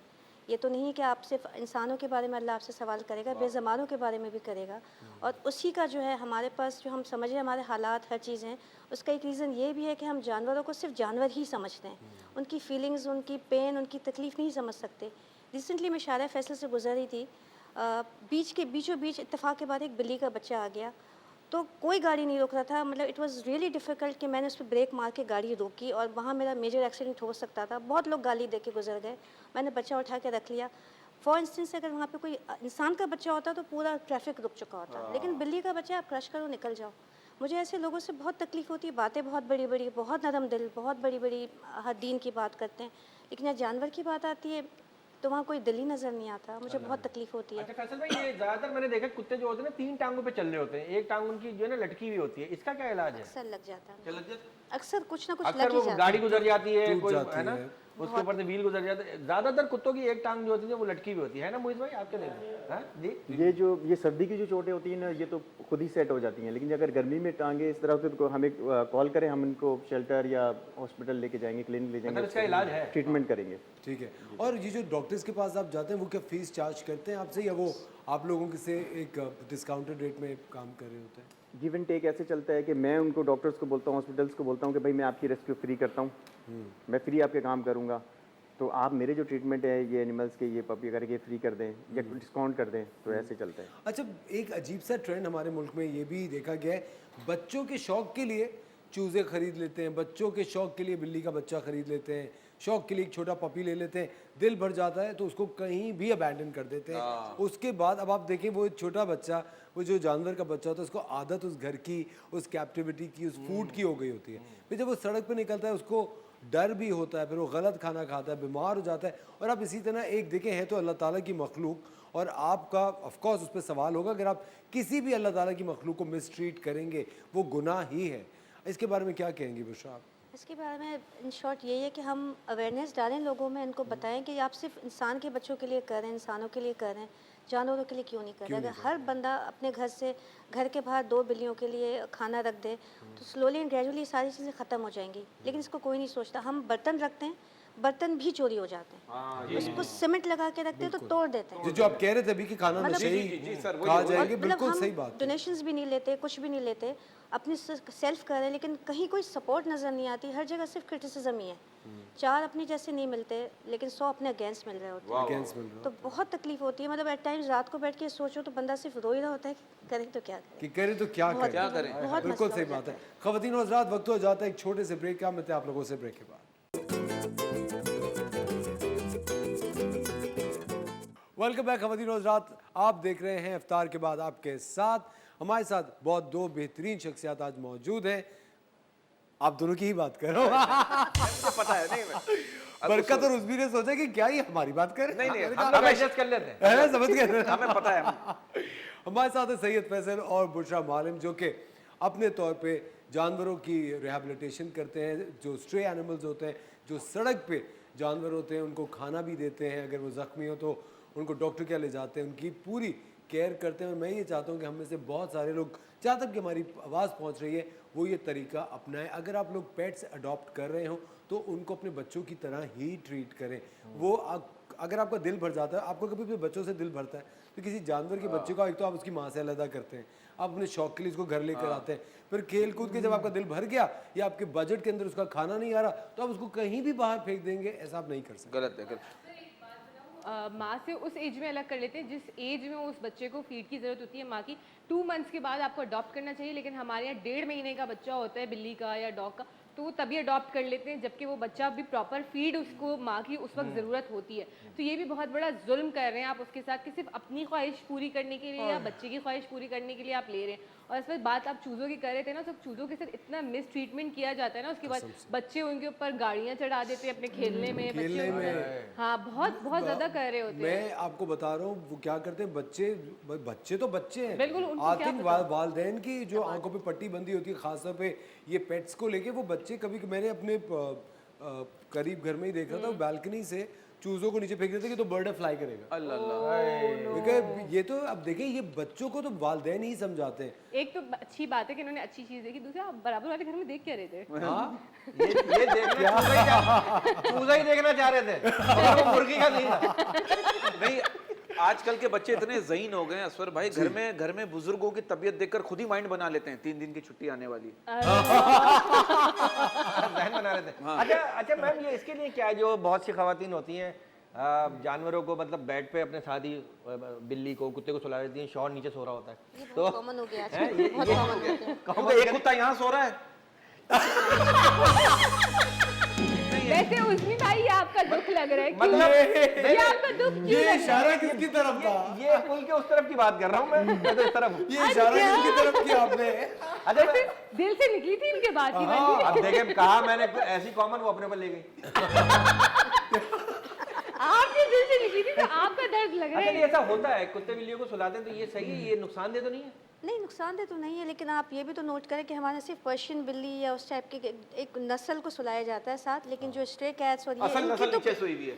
ये तो नहीं है कि आप सिर्फ इंसानों के बारे में अल्लाह आपसे सवाल करेगा, बेज़बानों के बारे में भी करेगा। और उसी का जो है हमारे पास जो हम समझ रहे हैं हमारे हालात हर चीज़ हैं, उसका एक रीज़न ये भी है कि हम जानवरों को सिर्फ जानवर ही समझते हैं। उनकी फीलिंग्स, उनकी पेन, उनकी तकलीफ़ नहीं समझ सकते। रिसेंटली मैं शारा फैसल से गुजर रही थी, बीच के बीचों बीच इत्तेफाक के बाद एक बिल्ली का बच्चा आ गया, तो कोई गाड़ी नहीं रोक रहा था। मतलब इट वाज़ रियली डिफ़िकल्ट कि मैंने उस पर ब्रेक मार के गाड़ी रोकी और वहाँ मेरा मेजर एक्सीडेंट हो सकता था। बहुत लोग गाली दे के गुजर गए। मैंने बच्चा उठा के रख लिया। फॉर इंस्टेंस अगर वहाँ पे कोई इंसान का बच्चा होता तो पूरा ट्रैफिक रुक चुका होता, लेकिन बिल्ली का बच्चा आप क्रश करो निकल जाओ। मुझे ऐसे लोगों से बहुत तकलीफ़ होती है, बातें बहुत बड़ी-बड़ी, बहुत नरम दिल, बहुत बड़ी-बड़ी हर दीन की बात करते हैं, लेकिन जब जानवर की बात आती है तो वहाँ कोई दिल ही नज़र नहीं आता। मुझे बहुत तकलीफ़ होती है। अच्छा फैसल भाई, ये ज्यादातर मैंने देखा कुत्ते जो होते हैं ना 3 टांगों पे चल रहे होते हैं, एक टांग उनकी जो है ना लटकी हुई होती है, इसका क्या इलाज है? अक्सर लग जाता है, क्या लग जाता है? अक्सर कुछ ना कुछ अक्सर लग वो ही जाता है। गाड़ी गुजर जाती है, टूट कोई जाती है ना, है। उसके ऊपर से व्हील गुजर जाता है। ज्यादातर कुत्तों की एक टांग जो होती है वो लटकी हुई होती है ना मोहित भाई, आप क्या देखते हैं? जी ये सर्दी की जो चोटें होती हैं ना, ये तो खुद ही सेट हो जाती हैं, लेकिन अगर गर्मी में टांगे इस तरह से तो हमें कॉल करें, हम इनको शेल्टर या हॉस्पिटल लेके जाएंगे, क्लिनिक ले मतलब जाएंगे, इसका इलाज है? ट्रीटमेंट करेंगे। ठीक है। और ये जो डॉक्टर्स के पास आप जाते हैं, वो क्या फीस चार्ज करते हैं आपसे, या वो आप लोगों के से एक डिस्काउंटेड रेट में काम कर रहे होते हैं? गिव एंड टेक ऐसे चलता है कि मैं उनको डॉक्टर्स को बोलता हूँ, हॉस्पिटल्स को बोलता हूँ कि भाई मैं आपकी रेस्क्यू फ्री करता हूँ, मैं फ्री आपके काम करूँगा, तो आप मेरे जो ट्रीटमेंट है ये एनिमल्स के, ये पपी करके फ्री कर दें या डिस्काउंट कर दें, तो ऐसे चलता है। अच्छा, एक अजीब सा ट्रेंड हमारे मुल्क में ये भी देखा गया है, बच्चों के शौक के लिए चूज़े खरीद लेते हैं, बच्चों के शौक के लिए बिल्ली का बच्चा खरीद लेते हैं, शौक के लिए एक छोटा पपी ले लेते हैं, दिल भर जाता है तो उसको कहीं भी अबैंडन कर देते हैं। उसके बाद अब आप देखें, वो छोटा बच्चा, वो जो जानवर का बच्चा होता है, उसको आदत उस घर की, उस कैप्टिविटी की, उस फूड की हो गई होती है। फिर जब वो सड़क पर निकलता है उसको डर भी होता है, फिर वो गलत खाना खाता है, बीमार हो जाता है। और आप इसी तरह एक देखें, है तो अल्लाह ताला की मखलूक, और आपका ऑफ कोर्स उस पर सवाल होगा, अगर आप किसी भी अल्लाह ताला की मखलूक को मिसट्रीट करेंगे वो गुनाह ही है। इसके बारे में क्या कहेंगी बुशरा आप? इसके बारे में इन शॉर्ट यही है कि हम अवेयरनेस डालें लोगों में, इनको बताएं कि आप सिर्फ इंसान के बच्चों के लिए कर रहे हैं, इंसानों के लिए कर रहे हैं, जानवरों के लिए क्यों नहीं कर रहे। अगर हर बंदा अपने घर से, घर के बाहर 2 बिल्लियों के लिए खाना रख दे तो स्लोली एंड ग्रेजुअली सारी चीज़ें ख़त्म हो जाएंगी, लेकिन इसको कोई नहीं सोचता। हम बर्तन रखते हैं, बर्तन भी चोरी हो जाते हैं, उसको सीमेंट लगा के रखते हैं तो तोड़ देते हैं। जो आप कह रहे थे अभी कि खाना मतलब- नशे सर, वही- खा वही- जाएंगे, मतलब बिल्कुल हम सही बात है। डोनेशंस भी नहीं लेते, कुछ भी नहीं लेते, अपनी सेल्फ कर रहे हैं, लेकिन कहीं कोई सपोर्ट नज़र नहीं आती। हर जगह सिर्फ क्रिटिसिज्म ही है। 4 अपने जैसे नहीं मिलते, लेकिन 100 अपने अगेंस्ट मिल रहे होते हैं, अगेंस्ट मिल रहा तो बहुत तकलीफ होती है। मतलब एट टाइम्स रात को बैठ के सोचो तो बंदा सिर्फ रो ही रहा होता है कि करें तो क्या करें। कि करें तो क्या बहुत- करें। करें? बहुत बिल्कुल मसला सही हो बात जाता है। ख़वातीन और हज़रात, वक्त हो जाता है एक छोटे से ब्रेक का। मिलते हैं आप लोगों से ब्रेक के बाद। वेलकम बैक ख़वातीन और हज़रात, आप देख रहे हैं इफ्तार के बाद आपके साथ। हमारे साथ बहुत 2 बेहतरीन शख्सियत आज मौजूद हैं। आप दोनों की ही बात कर रहा हूँ। मुझे पता है, नहीं बरकत और उस्बी ने सोचा कि क्या ही हमारी बात करें। नहीं, नहीं, हम लोग एडजस्ट कर लेते हैं। है, समझ गए। हमें पता है। हमारे साथ है सैयद फैसल और बुशरा मालिम, जो कि अपने तौर पे जानवरों की रिहैबिलिटेशन करते हैं। जो स्ट्रे एनिमल्स होते हैं, जो सड़क पे जानवर होते हैं, उनको खाना भी देते हैं, अगर वो ज़ख्मी हो तो उनको डॉक्टर के ले जाते हैं, उनकी पूरी केयर करते हैं। और मैं ये चाहता हूँ कि हम में से बहुत सारे लोग, जहाँ तक कि हमारी आवाज़ पहुँच रही है, वो ये तरीका अपनाएं। अगर आप लोग पेट्स अडॉप्ट कर रहे हो तो उनको अपने बच्चों की तरह ही ट्रीट करें। वो अगर आपका दिल भर जाता है, आपको कभी भी बच्चों से दिल भरता है तो किसी जानवर के बच्चे को एक तो आप उसकी माँ से अलग करते हैं, आप अपने शौक के लिए उसको घर लेकर आते हैं, फिर खेल कूद के जब आपका दिल भर गया या आपके बजट के अंदर उसका खाना नहीं आ रहा तो आप उसको कहीं भी बाहर फेंक देंगे। ऐसा आप नहीं कर सकते। गलत है, गलत। माँ से उस एज में अलग कर लेते हैं जिस एज में उस बच्चे को फीड की ज़रूरत होती है माँ की। 2 मंथ्स के बाद आपको अडॉप्ट करना चाहिए, लेकिन हमारे यहाँ 1.5 महीने का बच्चा होता है बिल्ली का या डॉग का तो वो तभी अडॉप्ट कर लेते हैं जबकि वो बच्चा भी प्रॉपर फीड उसको माँ की उस वक्त ज़रूरत होती है। तो ये भी बहुत बड़ा जुल्म कर रहे हैं आप उसके साथ कि सिर्फ अपनी ख्वाहिश पूरी करने के लिए या बच्चे की ख्वाहिश पूरी करने के लिए आप ले रहे हैं। और इस पर बात आप चूज़ों की कर रहे थे ना, सब चूज़ों के साथ इतना मिस ट्रीटमेंट किया जाता है ना, उसके बाद बच्चे उनके ऊपर गाड़ियाँ चढ़ा देते हैं अपने खेलने में, बच्चे हाँ बहुत बहुत ज़्यादा कर रहे होते हैं। मैं आपको बता रहा हूँ वो क्या करते हैं बच्चे तो बच्चे हैं। बिल्कुल, उनको आई क्या थिंक वालदेन की जो आंखों पे पट्टी बंदी होती है खासतौर पे ये पेट्स को लेके, वो बच्चे कभी मैंने अपने करीब घर में ही देखा था, बालकनी से चूजों को नीचे फेंक देते कि तो बर्ड फ्लाई करेगा। अल्लाह, ये तो अब देखें ये बच्चों को तो वालदेन ही समझाते हैं। एक तो अच्छी बात है कि इन्होंने अच्छी चीज देखी, दूसरा आप बराबर वाले घर में देख क्या रहे थे? हाँ ये चूजा ही देखना चाह रहे थे, और वो मुर्गी का नहीं था। नहीं, आजकल के बच्चे इतने ज़हीन हो गए हैं असफर भाई, घर में बुजुर्गों की तबीयत देखकर खुद ही माइंड बना लेते हैं 3 दिन की छुट्टी आने वाली है। बहन बना रहे थे। अच्छा मैम, ये इसके लिए क्या है, जो बहुत सी खवातीन होती हैं जानवरों को मतलब बेड पे अपने साथ ही बिल्ली को कुत्ते को सुला देती हैं, शौहर नीचे सो रहा होता है, ये तो बहुत कॉमन हो गया आजकल, बहुत कॉमन हो गया। क्योंकि एक कुत्ता यहाँ सो रहा है। वैसे उसमें भाई ये आपका दुख लग रहा है, क्यों? मतलब ये आपका दुख क्यों ये लग रहा है? इशारा किसकी तरफ था? ये पुल के उस तरफ की बात कर रहा हूँ मैं तो इस तरफ हूँ। ये इशारा किसकी तरफ किया आपने? अच्छा दिल से निकली थी इनके बात की हाँ, वाली। अब देखे कहा मैंने ऐसी कॉमन, वो अपने ऊपर ले गई। आपके दिल से निकली थी तो आपका दर्द लग रहा अच्छा, है। ये ऐसा होता है, कुत्ते बिल्लियों को सुलाते हैं तो ये सही है, ये नुकसानदेह तो नहीं है? नहीं, नुकसानदेह तो नहीं है, लेकिन आप ये भी तो नोट करें कि हमारे सिर्फ पर्शियन बिल्ली या उस टाइप के एक नस्ल को सुलाया जाता है साथ, लेकिन जो स्ट्रे कैट्स और ये असल इनकी नस्ल तो नीचे सोई हुई है,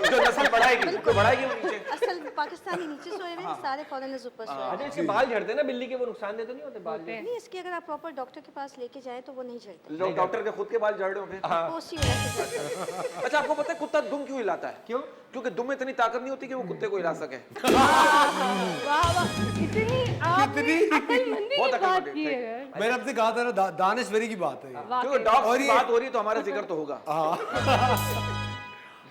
जो नस्ल बढ़ाएगी तो बढ़ाएगी वो नीचे। असल पाकिस्तानी नीचे सोए हुए हैं, सारे फॉरेनर्स ऊपर सोए हुए हैं। अच्छा, इसके बाल झड़ते हैं ना बिल्ली के, वो नुकसानदेह तो नहीं होते बाल? नहीं, इसकी अगर आप प्रॉपर डॉक्टर के पास लेके जाए तो वो नहीं झड़ते, लोग डॉक्टर के खुद के बाल झड़ रहे होंगे। वो उसी वजह से झड़ते हैं। अच्छा, आपको पता है कुत्ता दुम क्यों हिलाता है? क्यों? क्योंकि दुम में इतनी ताकत नहीं होती कि वो कुत्ते को हिला सके। वाह वाह, इतनी आपने अक्लमंदी बहुत की बात अक्लमंदी, की है। मैंने आपसे कहा था ना दानिश्वरी की बात है ये। क्योंकि डॉग्स की बात हो रही है तो हमारा जिक्र तो होगा।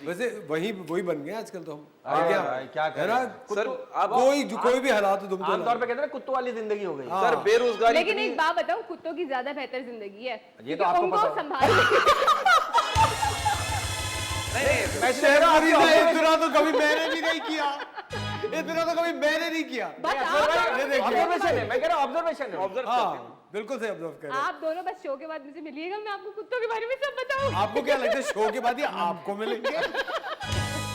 वैसे वही बन गए आजकल तो हम। अरे क्या भाई, क्या है ना? सर, आप कोई भी हालात हो तुम तो आमतौर पे कहते हैं ना, कुत्तों वाली जिंदगी हो गई। सर बेरोजगारी लेकिन एक बात बताऊं, कुत्तों की ज्यादा बेहतर जिंदगी है, ये तो क्योंकि आपको उनको पता होगा। संभाल इतना तो कभी मैंने भी नहीं किया, इतना तो कभी मैंने नहीं किया। बस आप ऑब्जर्वेशन है, मैं कह रहा हूँ ऑब्जर्वेशन है। ऑब्जर्व हाँ बिल्कुल सही ऑब्जर्व कर रहे हैं। आप दोनों बस शो के बाद मुझे मिलिएगा, मैं आपको कुत्तों के बारे में सब बताऊं। आपको क्या लगता है शो के बाद ही आपको मिलेंगे?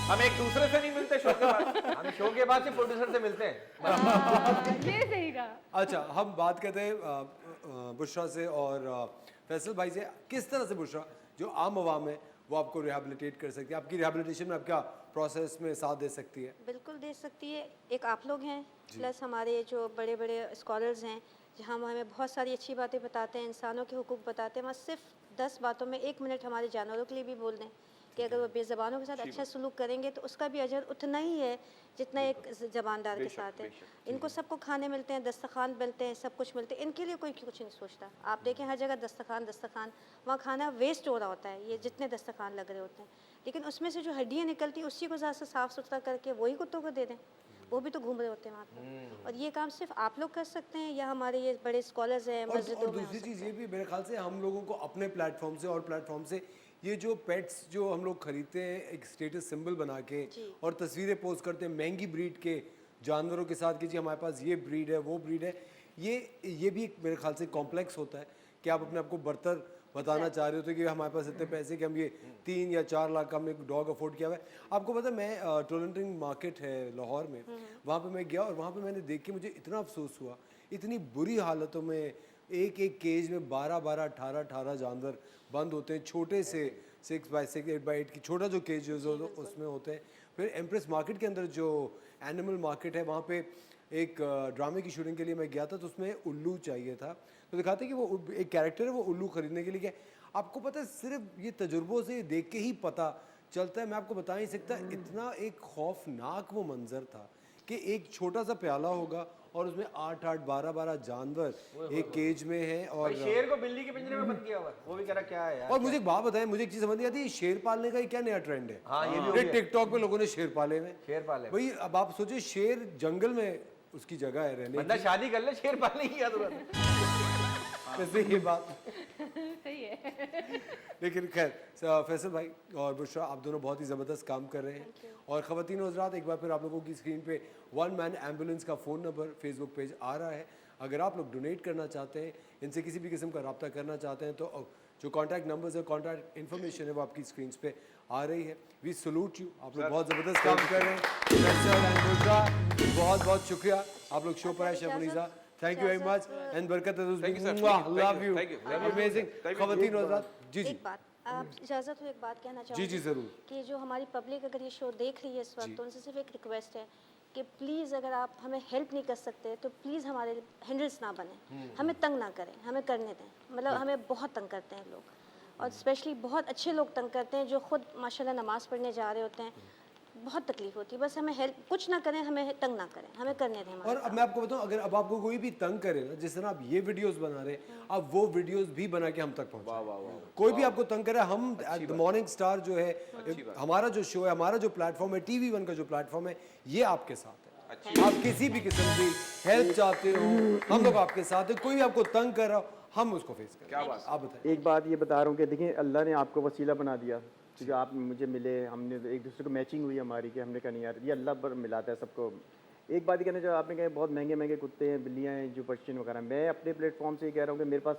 हम एक दूसरे से नहीं मिलते शो के बाद। हम शो के बाद से प्रोड्यूसर से मिलते हैं। ये सही कहा। अच्छा, हम बात करते हैं बुशरा से और फैसल भाई से। किस तरह से बुशरा जो आम आवाम है वो आपको रिहैबिलिटेट कर सकती है, आपकी रिहैबिलिटेशन में आपका प्रोसेस में साथ दे सकती है? बिल्कुल दे सकती है। एक आप लोग हैं, प्लस हमारे जो बड़े बड़े स्कॉलर्स हैं, जहाँ वो हमें बहुत सारी अच्छी बातें बताते हैं, इंसानों के हुकूक बताते हैं। बस सिर्फ 10 बातों में 1 मिनट हमारे जानवरों के लिए भी बोल दें कि अगर वो बेज़बानों के साथ अच्छा सलूक करेंगे तो उसका भी अजर उतना ही है जितना एक ज़बानदार के साथ है। इनको सबको खाने मिलते हैं, दस्तरखान मिलते हैं, सब कुछ मिलते हैं, इनके लिए कोई कुछ नहीं सोचता। आप देखें हर जगह दस्तरखान, वहाँ खाना वेस्ट हो रहा होता है, ये जितने दस्तरखान लग रहे होते हैं, लेकिन उसमें से जो हड्डियाँ निकलती हैं उसी को ज़्यादा साफ़ सुथरा करके वही कुत्तों को दे दें, वो भी तो घूम रहे होते हैं वहाँ पर। और ये काम सिर्फ आप लोग कर सकते हैं या हमारे ये बड़े स्कॉलर्स हैं और मस्जिदों में। दूसरी चीज़ ये भी मेरे ख्याल से हम लोगों को अपने प्लेटफॉर्म से और प्लेटफॉर्म से ये जो पेट्स जो हम लोग खरीदते हैं एक स्टेटस सिंबल बना के और तस्वीरें पोस्ट करते हैं महंगी ब्रीड के जानवरों के साथ कि जी हमारे पास ये ब्रीड है वो ब्रीड है, ये भी एक मेरे ख्याल से कॉम्प्लेक्स होता है कि आप अपने आप को बर्तर बताना चाह रहे होते कि हमारे पास इतने पैसे कि हम ये 3 या 4 लाख का हमने एक डॉग अफोर्ड किया हुआ है। आपको पता है मैं टोरेंटिंग मार्केट है लाहौर में, वहाँ पे मैं गया और वहाँ पे मैंने देख के मुझे इतना अफसोस हुआ, इतनी बुरी हालतों में एक केज में 12-12, 18-18 जानवर बंद होते हैं, छोटे से 6x6, 8x8 की छोटा जो केज उसमें होते हैं। फिर एम्प्रेस मार्केट के अंदर जो एनिमल मार्केट है वहाँ पे एक ड्रामे की शूटिंग के लिए मैं गया था, तो उसमें उल्लू चाहिए था, तो दिखाते कि वो एक कैरेक्टर है, वो उल्लू खरीदने के लिए गया। आपको पता है सिर्फ ये तजुर्बों से देख के ही पता चलता है, मैं आपको बता नहीं सकता, इतना एक खौफनाक वो मंजर था कि एक छोटा सा प्याला होगा और उसमें 8-8, 12-12 जानवर एक केज में है। और शेर को बिल्ली के पिंजरे में बंद किया हुआ है, वो भी कह रहा क्या है यार। और मुझे एक बात बताएं, मुझे एक चीज समझ नहीं आती, शेर पालने का ये क्या नया ट्रेंड है? हाँ, ये भी हो गया। टिकटॉक पे लोगों ने शेर पाले हुए। शेर पाले भाई अब आप सोचिए शेर जंगल में उसकी जगह है रहने बंदा की। शादी कर ले, शेर पालने की क्या जरूरत है? वैसे ये बात सही है। लेकिन खैर फैसल भाई और बुशरा आप दोनों बहुत ही ज़बरदस्त काम कर रहे हैं और ख़वातीन और हज़रात एक बार फिर आप लोगों की स्क्रीन पे वन मैन एम्बुलेंस का फ़ोन नंबर फेसबुक पेज आ रहा है। अगर आप लोग डोनेट करना चाहते हैं, इनसे किसी भी किस्म का रब्ता करना चाहते हैं, तो जो कॉन्टैक्ट नंबर्स है, कॉन्टैक्ट इन्फॉर्मेशन है, वो आपकी स्क्रीन पे आ रही है। वी सल्यूट यू, आप लोग बहुत ज़बरदस्त काम कर रहे हैं। फैसल एंड बुशरा बहुत बहुत शुक्रिया, आप लोग शो पर आए। Shefniza thank you very much and Barkat Thank you, sir. Love you Thank you. Thank you. Amazing. Thank you. ख़वातीन और हज़रात जी जी एक बात, आप इजाज़त हो एक बात कहना चाहूँगी जी ज़रूर। कि जो हमारी पब्लिक अगर ये शो देख रही है इस वक्त, तो उनसे सिर्फ एक रिक्वेस्ट है कि प्लीज़ अगर आप हमें हेल्प नहीं कर सकते तो प्लीज़ हमारे हैंडल्स ना बने, हमें तंग ना करें, हमें करने दें। मतलब हमें बहुत तंग करते हैं लोग, और स्पेशली बहुत अच्छे लोग तंग करते हैं जो खुद माशाल्लाह नमाज़ पढ़ने जा रहे होते हैं। बहुत तकलीफ होती है। बस हमें हेल्प कुछ ना करें, हमें तंग ना करें, हमें करने दें। और अब मैं आपको बताऊं, अगर अब आपको कोई भी तंग करे ना, जिस तरह आप ये वीडियोस बना रहे हैं, आप वो वीडियोस भी बना के हम तक पहुंचाएं। कोई भी आपको तंग करे, हम द मॉर्निंग स्टार जो है, हमारा जो शो है, हमारा जो प्लेटफॉर्म है, TV 1 का जो प्लेटफॉर्म है, ये आपके साथ है। आप किसी भी किस्म की हेल्प चाहते हो, हम लोग आपके साथ हैं। कोई भी आपको तंग कर रहा हो, हम उसको फेस करें। क्या बात, आप बताएं। एक बात ये बता रहा हूँ कि देखिए अल्लाह ने आपको वसीला बना दिया, जो आप मुझे मिले, हमने एक दूसरे को मैचिंग हुई हमारी, कि हमने कहा नहीं यार ये अल्लाह पर मिलाता है सबको। एक बात ही कहना जो आपने कहा बहुत महंगे महंगे कुत्ते हैं, बिल्लियाँ हैं, जो पर्शियन वगैरह, मैं अपने प्लेटफॉर्म से ये कह रहा हूँ कि मेरे पास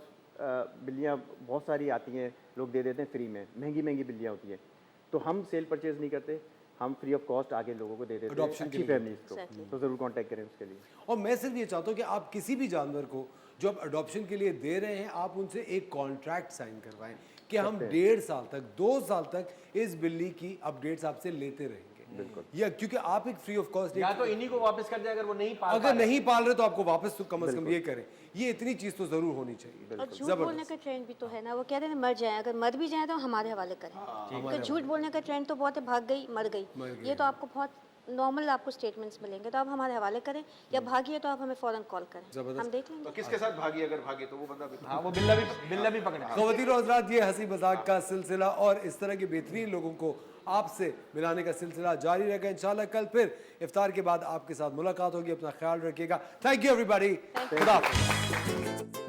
बिल्लियाँ बहुत सारी आती हैं, लोग दे देते हैं फ्री में, महंगी महंगी बिल्लियाँ होती हैं, तो हम सेल परचेज़ नहीं करते, हम फ्री ऑफ कॉस्ट आगे लोगों को दे देते हैं, Adoption अच्छी फैमिलीज को, तो ज़रूर कांटेक्ट करें उसके लिए। और मैं सिर्फ ये चाहता हूँ कि आप किसी भी जानवर को जो आप अडॉप्शन के लिए दे रहे हैं, आप उनसे एक कॉन्ट्रैक्ट साइन करवाएं कि हम 1.5 साल तक, 2 साल तक इस बिल्ली की अपडेट्स आपसे लेते रहेंगे। बिल्कुल। या क्योंकि आप एक फ्री ऑफ कॉस्ट, या तो इन्हीं को वापस कर दे अगर वो नहीं पाल अगर नहीं पाल रहे तो आपको वापस तो कम से कम ये करें। ये इतनी चीज तो जरूर होनी चाहिए। और झूठ बोलने का ट्रेंड भी तो है ना, वो कह रहे हैं मर जाए, अगर मर भी जाए तो हमारे हवाले करें। तो झूठ बोलने का ट्रेंड तो बहुत है, भाग गई मर गई, ये तो आपको बहुत नॉर्मल आपको स्टेटमेंट्स मिलेंगे, तो आप हमारे हवाले करें, या भागिए तो आप हमें फ़ौरन कॉल करें, हम देख लेंगे। तो किसके साथ भागी, अगर भागे तो वो बंदा भी हाँ वो बिल्ला भी पकड़े। ख़वातीन और हज़रात, ये हंसी मजाक का सिलसिला और इस तरह के बेहतरीन लोगों को आपसे मिलाने का सिलसिला जारी रहेगा। इंशाल्लाह कल फिर इफ्तार के बाद आपके साथ मुलाकात होगी। अपना ख्याल रखिएगा। Thank you everybody. खुदा हाफ़िज़।